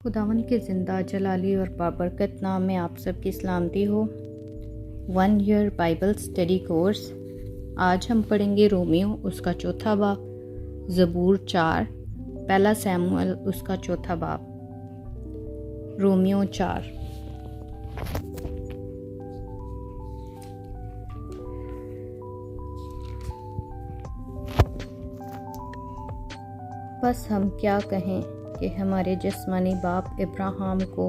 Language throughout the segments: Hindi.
खुदावन के ज़िंदा जलाली और बाबरकत नाम में आप सबकी सलामती हो। 1 ईयर बाइबल स्टडी कोर्स। आज हम पढ़ेंगे रोमियो उसका चौथा बाब, ज़बूर 4, पहला सैमुअल उसका चौथा बाब। रोमियो 4। बस हम क्या कहें कि हमारे जिस्मानी बाप इब्राहिम को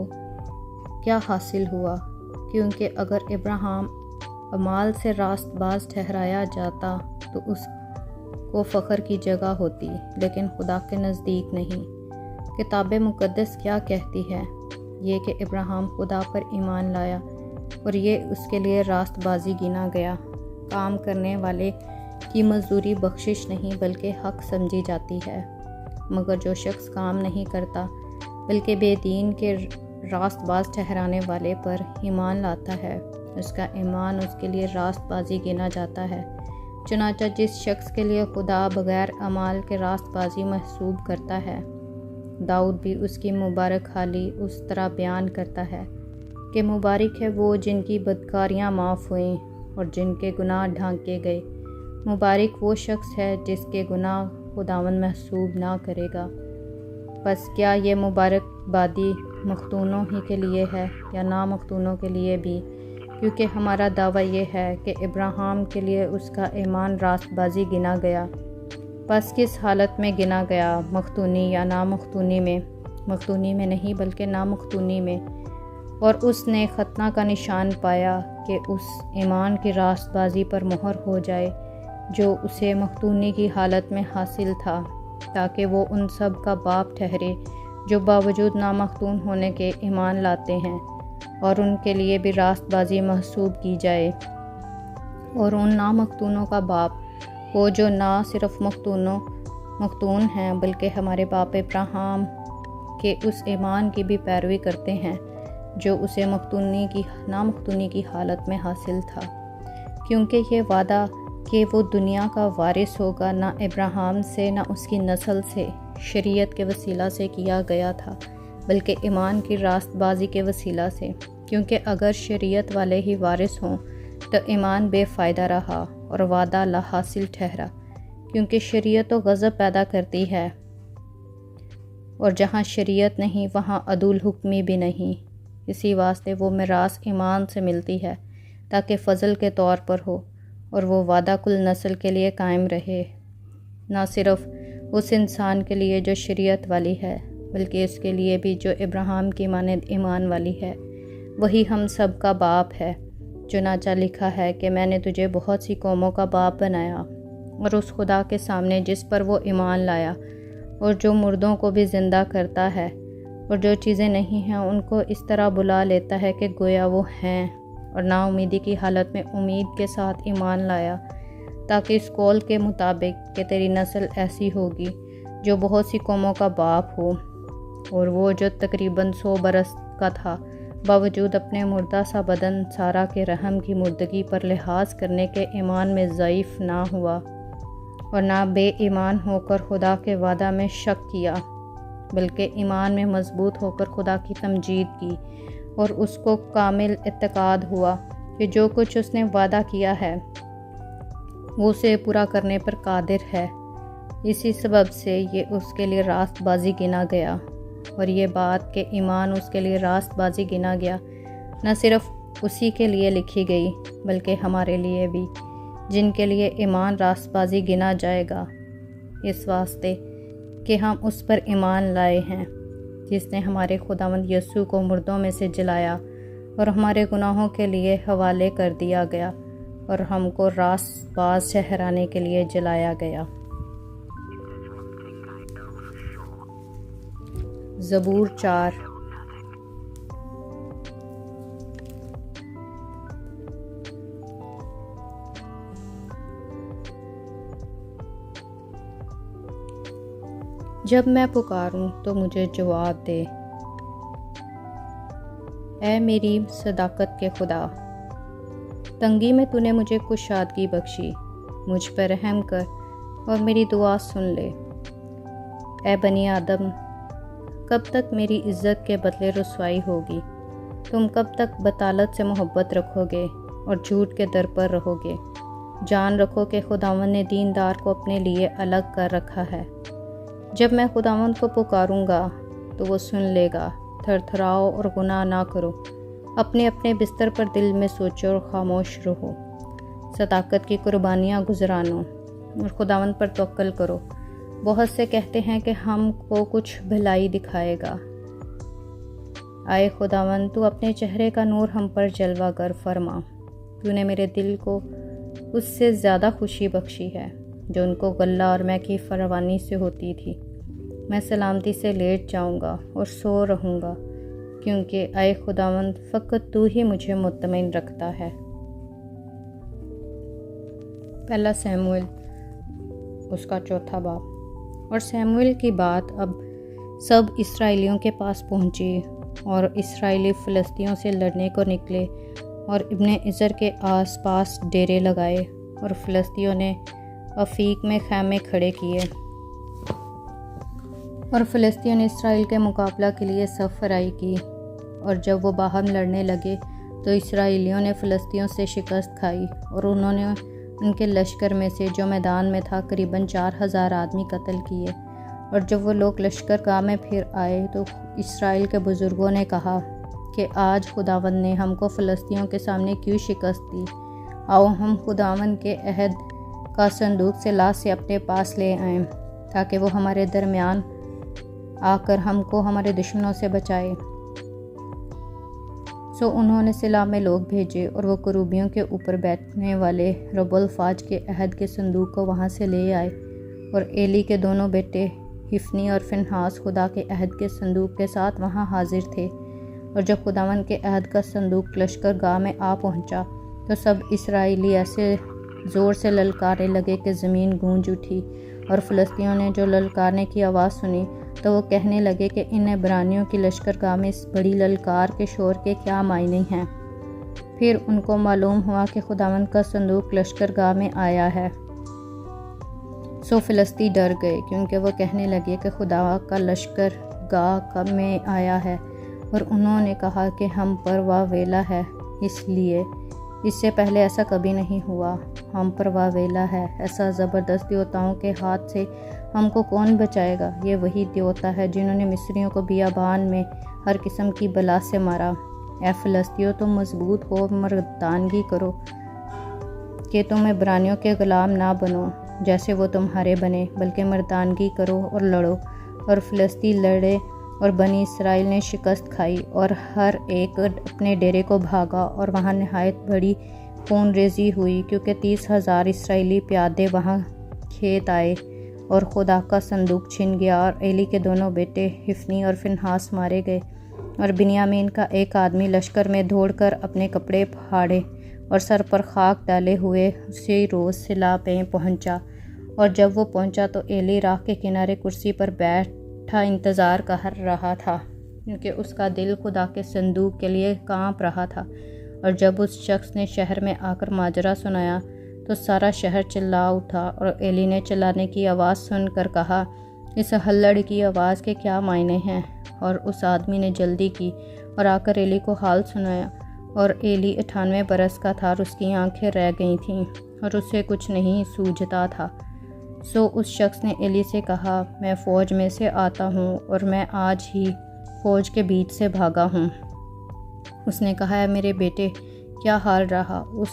क्या हासिल हुआ, क्योंकि अगर इब्राहिम अमाल से रास्तबाज ठहराया जाता तो उसको फ़ख्र की जगह होती, लेकिन खुदा के नज़दीक नहीं। किताब मुक़द्दस क्या कहती है? ये कि इब्राहिम खुदा पर ईमान लाया और ये उसके लिए रास्तबाजी गिना गया। काम करने वाले की मजदूरी बख्शिश नहीं बल्कि हक समझी जाती है, मगर जो शख्स काम नहीं करता बल्कि बेदीन के रास्तबाज ठहराने वाले पर ईमान लाता है, उसका ईमान उसके लिए रास्तबाजी गिना जाता है। चुनांचे जिस शख्स के लिए खुदा बगैर अमाल के रास्तबाजी महसूब करता है, दाऊद भी उसकी मुबारक हाली उस तरह बयान करता है कि मुबारक है वो जिनकी बदकारियाँ माफ़ हुई और जिनके गुनाह ढांके गए। मुबारक वो शख्स है जिसके गुनाह खुदावन महसूब ना करेगा। बस क्या ये मुबारकबादी मख्तूनों ही के लिए है या ना मख्तूनों के लिए भी? क्योंकि हमारा दावा ये है कि इब्राहिम के लिए उसका ईमान रास्तबाजी गिना गया। बस किस हालत में गिना गया? मख्तूनी या ना मख्तूनी में? मख्तूनी में नहीं बल्कि ना मख्तूनी में। और उसने खतना का निशान पाया कि उस ईमान की रास्तबाजी पर मोहर हो जाए जो उसे मख्तूनी की हालत में हासिल था, ताकि वो उन सब का बाप ठहरे जो बावजूद नामख्तून होने के ईमान लाते हैं, और उनके लिए भी रास्तबाजी महसूब की जाए। और उन नामख्तूनों का बाप हो जो ना सिर्फ मख्तून हैं बल्कि हमारे बाप इब्राहिम के उस ईमान की भी पैरवी करते हैं जो उसे नामख्तूनी की हालत में हासिल था। क्योंकि ये वादा कि वो दुनिया का वारिस होगा ना इब्राहिम से ना उसकी नस्ल से शरीयत के वसीला से किया गया था, बल्कि ईमान की रास्तबाजी के वसीला से। क्योंकि अगर शरीयत वाले ही वारिस हों तो ईमान बेफ़ायदा रहा और वादा ला हासिल ठहरा, क्योंकि शरीयत तो गज़ब पैदा करती है, और जहाँ शरीयत नहीं वहाँ अदुल हुक्मी भी नहीं। इसी वास्ते वो मिरास ईमान से मिलती है ताकि फ़ज़ल के तौर पर हो, और वो वादा कुल नस्ल के लिए कायम रहे, ना सिर्फ उस इंसान के लिए जो शरीयत वाली है बल्कि इसके लिए भी जो इब्राहिम की मानद ईमान वाली है। वही हम सब का बाप है। चुनांचे लिखा है कि मैंने तुझे बहुत सी कौमों का बाप बनाया। और उस खुदा के सामने जिस पर वो ईमान लाया और जो मुर्दों को भी ज़िंदा करता है और जो चीज़ें नहीं हैं उनको इस तरह बुला लेता है कि गोया वो हैं, और नाउमीदी की हालत में उम्मीद के साथ ईमान लाया, ताकि इस कौल के मुताबिक कि तेरी नस्ल ऐसी होगी जो बहुत सी कौमों का बाप हो। और वो जो तकरीबन 100 बरस का था, बावजूद अपने मुर्दा सा बदन सारा के रहम की मुर्दगी पर लिहाज करने के ईमान में ज़ईफ़ ना हुआ, और ना बेईमान होकर खुदा के वादा में शक किया, बल्कि ईमान में मजबूत होकर खुदा की तमजीद की, और उसको कामिल इत्तेकाद हुआ कि जो कुछ उसने वादा किया है वो उसे पूरा करने पर कादिर है। इसी सबब से ये उसके लिए रास्तबाजी गिना गया। और ये बात कि ईमान उसके लिए रास्तबाजी गिना गया न सिर्फ उसी के लिए लिखी गई बल्कि हमारे लिए भी, जिनके लिए ईमान रास्तबाजी गिना जाएगा, इस वास्ते कि हम उस पर ईमान लाए हैं जिसने हमारे खुदावंद यीशु को मुर्दों में से जलाया और हमारे गुनाहों के लिए हवाले कर दिया गया और हमको रास्तबाज ठहराने के लिए जलाया गया। ज़बूर 4। जब मैं पुकारूं तो मुझे जवाब दे, ऐ मेरी सदाकत के खुदा। तंगी में तूने मुझे कुशादगी बख्शी, मुझ पर रहम कर और मेरी दुआ सुन ले। ए बनी आदम, कब तक मेरी इज्जत के बदले रुसवाई होगी? तुम कब तक बतालत से मोहब्बत रखोगे और झूठ के दर पर रहोगे? जान रखो कि खुदावंद ने दीनदार को अपने लिए अलग कर रखा है। जब मैं खुदावंद को पुकारूंगा तो वो सुन लेगा। थरथराओ और गुनाह ना करो। अपने अपने बिस्तर पर दिल में सोचो और खामोश रहो। सदाकत की कुर्बानियाँ गुजरानो और खुदावंद पर तवक्कल करो। बहुत से कहते हैं कि हमको कुछ भलाई दिखाएगा। आए खुदावंद, तू अपने चेहरे का नूर हम पर जलवा कर फरमा। तूने मेरे दिल को उससे ज़्यादा खुशी बख्शी है जो उनको गल्ला और मैं की फरवानी से होती थी। मैं सलामती से लेट जाऊंगा और सो रहूँगा, क्योंकि आए खुदावंद, फ़कत तू ही मुझे मुतमईन रखता है। पहला शमूएल उसका 4 बाब। और शमूएल की बात अब सब इस्राएलियों के पास पहुंची और इस्राएली फ़िलिस्तियों से लड़ने को निकले और इब्ने इज़र के आसपास डेरे लगाए और फ़िलिस्तियों ने अफीक में खैमे खड़े किए और फ़िलिस्तियों ने इसराइल के मुकाबला के लिए सफ़ फराई की। और जब वो बाहर लड़ने लगे तो इसराइलियों ने फ़िलिस्तियों से शिकस्त खाई और उन्होंने उनके लश्कर में से जो मैदान में था करीबन 4000 आदमी कत्ल किए। और जब वो लोग लश्करगाह में फिर आए तो इसराइल के बुज़ुर्गों ने कहा कि आज खुदावंद ने हमको फ़िलिस्तियों के सामने क्यों शिकस्त दी? आओ हम खुदावंद के अहद का संदूक से लाश से अपने पास ले आएं, ताकि वो हमारे दरमियान आकर हमको हमारे दुश्मनों से बचाए। सो उन्होंने सिला में लोग भेजे और वो करूबियों के ऊपर बैठने वाले रब्बुल फ़ाज के अहद के संदूक को वहाँ से ले आए। और एली के दोनों बेटे हिफनी और फिनहास खुदा के अहद के संदूक के साथ वहाँ हाजिर थे। और जब खुदावन के अहद का संदूक लश्कर गाह में आ पहुँचा तो सब इसराइली ऐसे ज़ोर से ललकारने लगे कि ज़मीन गूंज उठी। और फ़िलिस्तियों ने जो ललकारने की आवाज़ सुनी तो वो कहने लगे कि इन इब्रानियों की लश्करगाह में इस बड़ी ललकार के शोर के क्या मायने हैं। फिर उनको मालूम हुआ कि खुदावंद का संदूक लश्करगाह में आया है। सो फ़िलिस्ती डर गए, क्योंकि वो कहने लगे कि खुदा का लश्कर गाह में आया है। और उन्होंने कहा कि हम पर वावेला है, इसलिए इससे पहले ऐसा कभी नहीं हुआ। हम पर वावेला है, ऐसा ज़बरदस्त देवताओं के हाथ से हमको कौन बचाएगा? ये वही देवता है जिन्होंने मिस्रियों को बियाबान में हर किस्म की बला से मारा। ए फ़िलिस्तियों, तुम मजबूत हो, मर्दानगी करो कि तुम इब्रानियों के ग़ुलाम ना बनो जैसे वो तुम्हारे बने, बल्कि मर्दानगी करो और लड़ो। और फ़िलिस्ती लड़े और बनी इसराइल ने शिकस्त खाई और हर एक अपने डेरे को भागा। और वहाँ नहायत बड़ी खून रेजी हुई, क्योंकि 30,000 इसराइली प्यादे वहाँ खेत आए। और खुदा का संदूक छिन गया और एली के दोनों बेटे हिफनी और फिनहास मारे गए। और बिन्यामीन का एक आदमी लश्कर में दौड़कर अपने कपड़े फाड़े और सर पर खाक डाले हुए उसी रोज़ सिला पे पहुँचा। और जब वो पहुँचा तो एली राह के किनारे कुर्सी पर बैठा इंतज़ार कर रहा था, क्योंकि उसका दिल खुदा के संदूक के लिए काँप रहा था। और जब उस शख्स ने शहर में आकर माजरा सुनाया तो सारा शहर चिल्ला उठा। और एली ने चिल्लाने की आवाज़ सुनकर कहा, इस हल्लड़ की आवाज़ के क्या मायने हैं? और उस आदमी ने जल्दी की और आकर एली को हाल सुनाया। और एली 98 बरस का था और उसकी आंखें रह गई थीं और उसे कुछ नहीं सूझता था। सो उस शख्स ने एली से कहा, मैं फ़ौज में से आता हूँ और मैं आज ही फ़ौज के बीच से भागा हूँ। उसने कहा, है मेरे बेटे, क्या हाल रहा? उस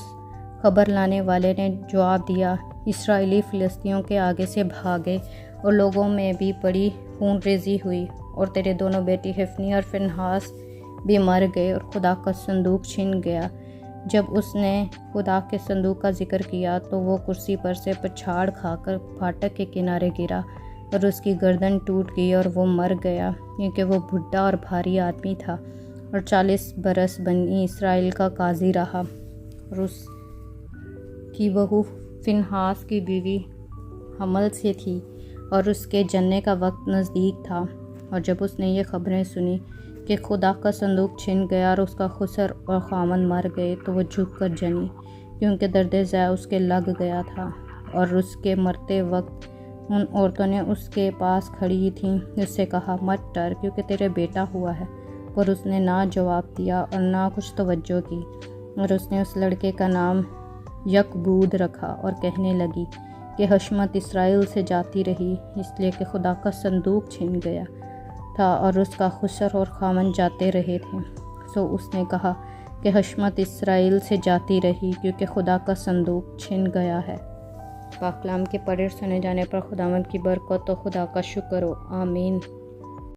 खबर लाने वाले ने जवाब दिया, इसराइली फ़िलिस्तियों के आगे से भागे और लोगों में भी बड़ी खून रेजी हुई और तेरे दोनों बेटे हिफनी और फिनहास भी मर गए और खुदा का संदूक छिन गया। जब उसने खुदा के संदूक का जिक्र किया तो वो कुर्सी पर से पछाड़ खाकर फाटक के किनारे गिरा और उसकी गर्दन टूट गई और वो मर गया, क्योंकि वो बुढ़ा और भारी आदमी था और 40 बरस बनी इसराइल का काजी रहा। और उसकी बहू फिनहास की बीवी हमल से थी और उसके जन्ने का वक्त नज़दीक था। और जब उसने ये खबरें सुनी कि खुदा का संदूक छिन गया और उसका खुसर और खामन मर गए, तो वो झुक कर जनी, क्योंकि दर्द ज़ै उसके लग गया था। और उसके मरते वक्त उन औरतों ने उसके पास खड़ी थीं उससे कहा, मत डर क्योंकि तेरे बेटा हुआ है। पर उसने ना जवाब दिया और ना कुछ तवज्जो की, और उसने उस लड़के का नाम यकबूद रखा और कहने लगी कि हशमत इसराइल से जाती रही इसलिए कि खुदा का संदूक छिन गया था और उसका खुसर और खामन जाते रहे थे। सो उसने कहा कि हशमत इसराइल से जाती रही क्योंकि खुदा का संदूक छिन गया है। पाक कलाम के पढ़े सुने जाने पर खुदावंद की बरकत तो खुदा का शुक्र हो। आमीन।